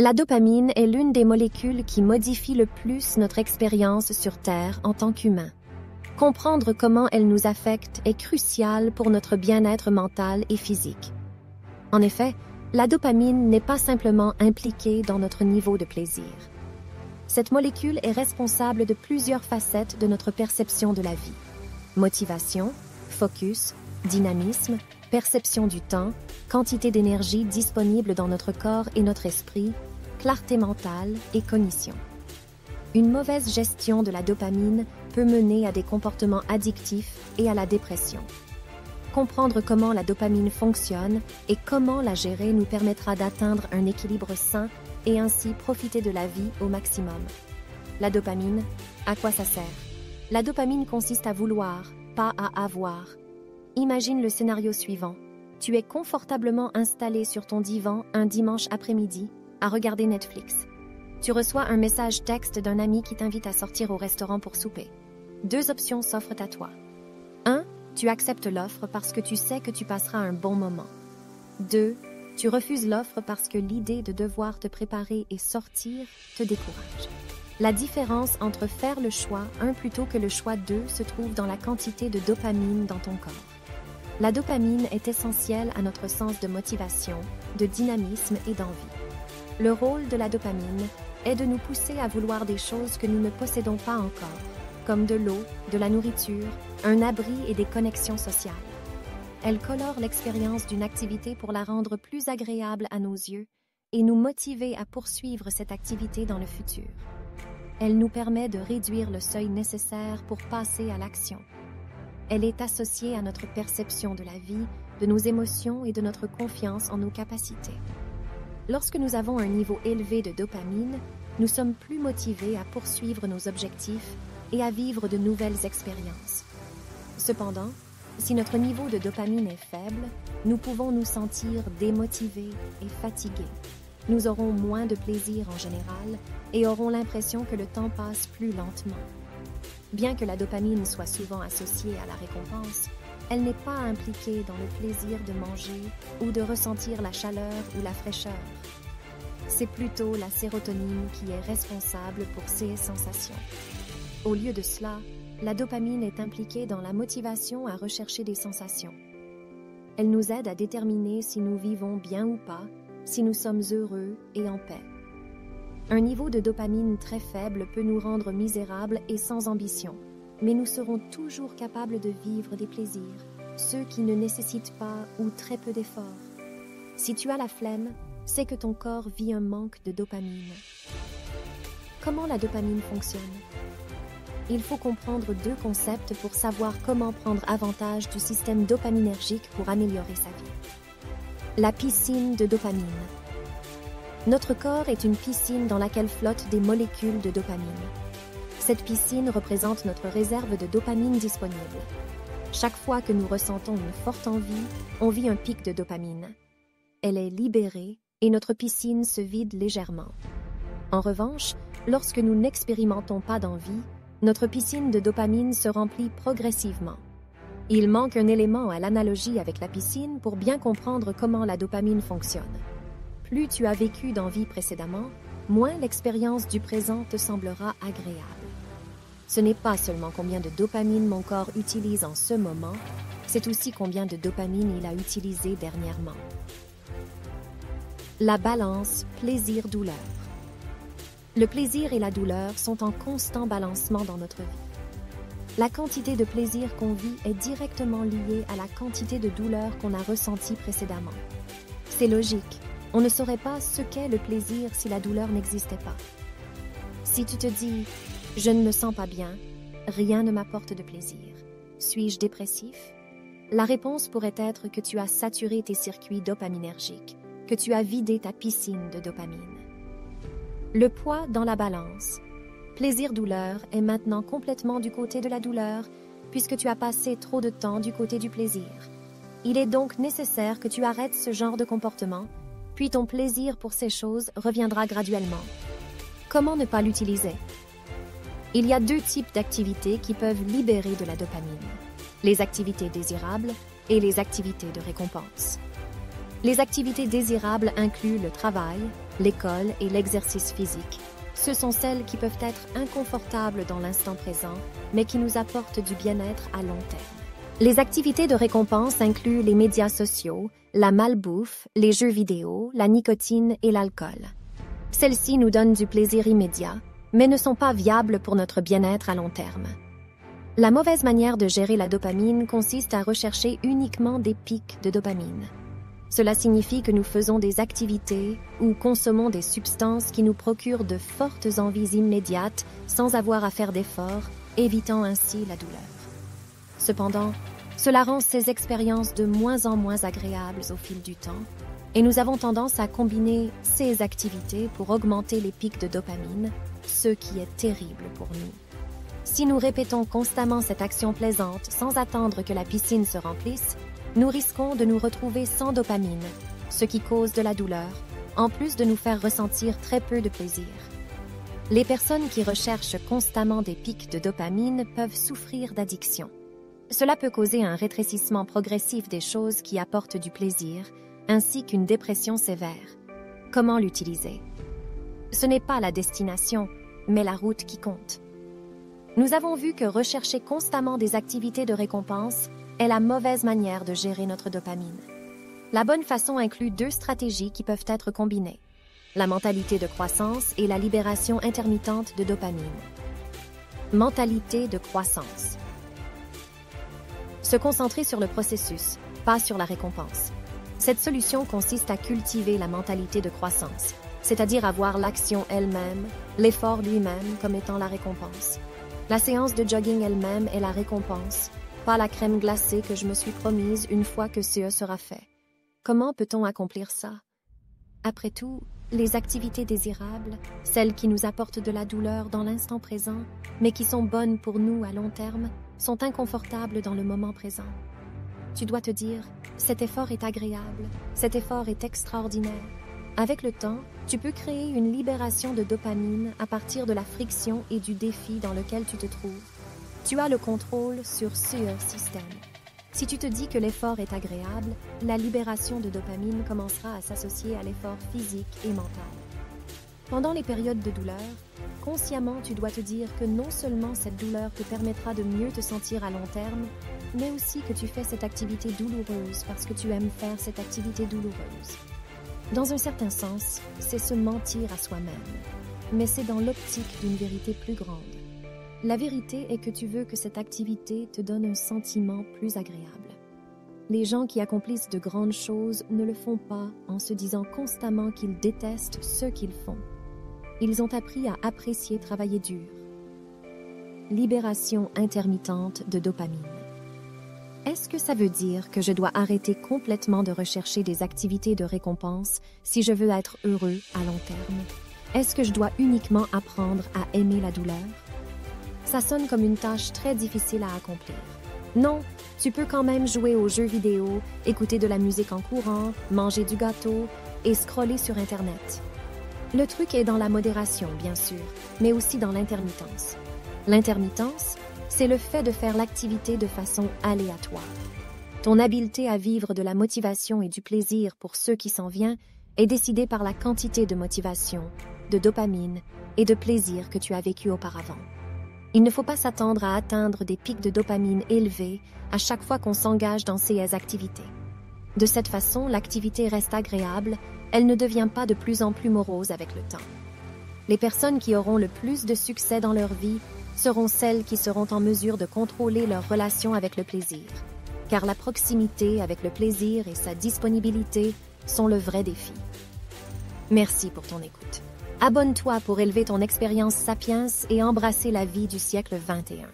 La dopamine est l'une des molécules qui modifie le plus notre expérience sur Terre en tant qu'humain. Comprendre comment elle nous affecte est crucial pour notre bien-être mental et physique. En effet, la dopamine n'est pas simplement impliquée dans notre niveau de plaisir. Cette molécule est responsable de plusieurs facettes de notre perception de la vie. Motivation, focus, dynamisme, perception du temps, quantité d'énergie disponible dans notre corps et notre esprit, clarté mentale et cognition. Une mauvaise gestion de la dopamine peut mener à des comportements addictifs et à la dépression. Comprendre comment la dopamine fonctionne et comment la gérer nous permettra d'atteindre un équilibre sain et ainsi profiter de la vie au maximum. La dopamine, à quoi ça sert? La dopamine consiste à vouloir, pas à avoir. Imagine le scénario suivant. Tu es confortablement installé sur ton divan un dimanche après-midi à regarder Netflix. Tu reçois un message texte d'un ami qui t'invite à sortir au restaurant pour souper. 2 options s'offrent à toi. 1. Tu acceptes l'offre parce que tu sais que tu passeras un bon moment. 2. Tu refuses l'offre parce que l'idée de devoir te préparer et sortir te décourage. La différence entre faire le choix 1 plutôt que le choix 2 se trouve dans la quantité de dopamine dans ton corps. La dopamine est essentielle à notre sens de motivation, de dynamisme et d'envie. Le rôle de la dopamine est de nous pousser à vouloir des choses que nous ne possédons pas encore, comme de l'eau, de la nourriture, un abri et des connexions sociales. Elle colore l'expérience d'une activité pour la rendre plus agréable à nos yeux et nous motiver à poursuivre cette activité dans le futur. Elle nous permet de réduire le seuil nécessaire pour passer à l'action. Elle est associée à notre perception de la vie, de nos émotions et de notre confiance en nos capacités. Lorsque nous avons un niveau élevé de dopamine, nous sommes plus motivés à poursuivre nos objectifs et à vivre de nouvelles expériences. Cependant, si notre niveau de dopamine est faible, nous pouvons nous sentir démotivés et fatigués. Nous aurons moins de plaisir en général et aurons l'impression que le temps passe plus lentement. Bien que la dopamine soit souvent associée à la récompense, elle n'est pas impliquée dans le plaisir de manger ou de ressentir la chaleur ou la fraîcheur. C'est plutôt la sérotonine qui est responsable pour ces sensations. Au lieu de cela, la dopamine est impliquée dans la motivation à rechercher des sensations. Elle nous aide à déterminer si nous vivons bien ou pas, si nous sommes heureux et en paix. Un niveau de dopamine très faible peut nous rendre misérables et sans ambition, mais nous serons toujours capables de vivre des plaisirs, ceux qui ne nécessitent pas ou très peu d'efforts. Si tu as la flemme, c'est que ton corps vit un manque de dopamine. Comment la dopamine fonctionne? Il faut comprendre 2 concepts pour savoir comment prendre avantage du système dopaminergique pour améliorer sa vie. La piscine de dopamine. Notre corps est une piscine dans laquelle flottent des molécules de dopamine. Cette piscine représente notre réserve de dopamine disponible. Chaque fois que nous ressentons une forte envie, on vit un pic de dopamine. Elle est libérée et notre piscine se vide légèrement. En revanche, lorsque nous n'expérimentons pas d'envie, notre piscine de dopamine se remplit progressivement. Il manque un élément à l'analogie avec la piscine pour bien comprendre comment la dopamine fonctionne. Plus tu as vécu d'envie précédemment, moins l'expérience du présent te semblera agréable. Ce n'est pas seulement combien de dopamine mon corps utilise en ce moment, c'est aussi combien de dopamine il a utilisé dernièrement. La balance plaisir-douleur. Le plaisir et la douleur sont en constant balancement dans notre vie. La quantité de plaisir qu'on vit est directement liée à la quantité de douleur qu'on a ressentie précédemment. C'est logique, on ne saurait pas ce qu'est le plaisir si la douleur n'existait pas. Si tu te dis « je ne me sens pas bien, rien ne m'apporte de plaisir, suis-je dépressif ?» La réponse pourrait être que tu as saturé tes circuits dopaminergiques, que tu as vidé ta piscine de dopamine. Le poids dans la balance. Plaisir-douleur est maintenant complètement du côté de la douleur puisque tu as passé trop de temps du côté du plaisir. Il est donc nécessaire que tu arrêtes ce genre de comportement, puis ton plaisir pour ces choses reviendra graduellement. Comment ne pas l'utiliser? Il y a 2 types d'activités qui peuvent libérer de la dopamine. Les activités désirables et les activités de récompense. Les activités désirables incluent le travail, l'école et l'exercice physique. Ce sont celles qui peuvent être inconfortables dans l'instant présent, mais qui nous apportent du bien-être à long terme. Les activités de récompense incluent les médias sociaux, la malbouffe, les jeux vidéo, la nicotine et l'alcool. Celles-ci nous donnent du plaisir immédiat, mais ne sont pas viables pour notre bien-être à long terme. La mauvaise manière de gérer la dopamine consiste à rechercher uniquement des pics de dopamine. Cela signifie que nous faisons des activités ou consommons des substances qui nous procurent de fortes envies immédiates sans avoir à faire d'efforts, évitant ainsi la douleur. Cependant, cela rend ces expériences de moins en moins agréables au fil du temps, et nous avons tendance à combiner ces activités pour augmenter les pics de dopamine, ce qui est terrible pour nous. Si nous répétons constamment cette action plaisante sans attendre que la piscine se remplisse, nous risquons de nous retrouver sans dopamine, ce qui cause de la douleur, en plus de nous faire ressentir très peu de plaisir. Les personnes qui recherchent constamment des pics de dopamine peuvent souffrir d'addiction. Cela peut causer un rétrécissement progressif des choses qui apportent du plaisir, ainsi qu'une dépression sévère. Comment l'utiliser? Ce n'est pas la destination, mais la route qui compte. Nous avons vu que rechercher constamment des activités de récompense est la mauvaise manière de gérer notre dopamine. La bonne façon inclut 2 stratégies qui peuvent être combinées: la mentalité de croissance et la libération intermittente de dopamine. Mentalité de croissance. Se concentrer sur le processus, pas sur la récompense. Cette solution consiste à cultiver la mentalité de croissance, c'est-à-dire à voir l'action elle-même, l'effort lui-même comme étant la récompense. La séance de jogging elle-même est la récompense, pas la crème glacée que je me suis promise une fois que ce sera fait. Comment peut-on accomplir ça? Après tout, les activités désirables, celles qui nous apportent de la douleur dans l'instant présent, mais qui sont bonnes pour nous à long terme, sont inconfortables dans le moment présent. Tu dois te dire, cet effort est agréable, cet effort est extraordinaire. Avec le temps, tu peux créer une libération de dopamine à partir de la friction et du défi dans lequel tu te trouves. Tu as le contrôle sur ce système. Si tu te dis que l'effort est agréable, la libération de dopamine commencera à s'associer à l'effort physique et mental. Pendant les périodes de douleur, consciemment tu dois te dire que non seulement cette douleur te permettra de mieux te sentir à long terme, mais aussi que tu fais cette activité douloureuse parce que tu aimes faire cette activité douloureuse. Dans un certain sens, c'est se mentir à soi-même, mais c'est dans l'optique d'une vérité plus grande. La vérité est que tu veux que cette activité te donne un sentiment plus agréable. Les gens qui accomplissent de grandes choses ne le font pas en se disant constamment qu'ils détestent ce qu'ils font. Ils ont appris à apprécier travailler dur. Libération intermittente de dopamine. Est-ce que ça veut dire que je dois arrêter complètement de rechercher des activités de récompense si je veux être heureux à long terme? Est-ce que je dois uniquement apprendre à aimer la douleur? Ça sonne comme une tâche très difficile à accomplir. Non, tu peux quand même jouer aux jeux vidéo, écouter de la musique en courant, manger du gâteau et scroller sur Internet. Le truc est dans la modération, bien sûr, mais aussi dans l'intermittence. L'intermittence, c'est le fait de faire l'activité de façon aléatoire. Ton habileté à vivre de la motivation et du plaisir pour ce qui s'en vient est décidée par la quantité de motivation, de dopamine et de plaisir que tu as vécu auparavant. Il ne faut pas s'attendre à atteindre des pics de dopamine élevés à chaque fois qu'on s'engage dans ces activités. De cette façon, l'activité reste agréable, elle ne devient pas de plus en plus morose avec le temps. Les personnes qui auront le plus de succès dans leur vie seront celles qui seront en mesure de contrôler leur relation avec le plaisir, car la proximité avec le plaisir et sa disponibilité sont le vrai défi. Merci pour ton écoute. Abonne-toi pour élever ton expérience Sapiens et embrasser la vie du siècle 21.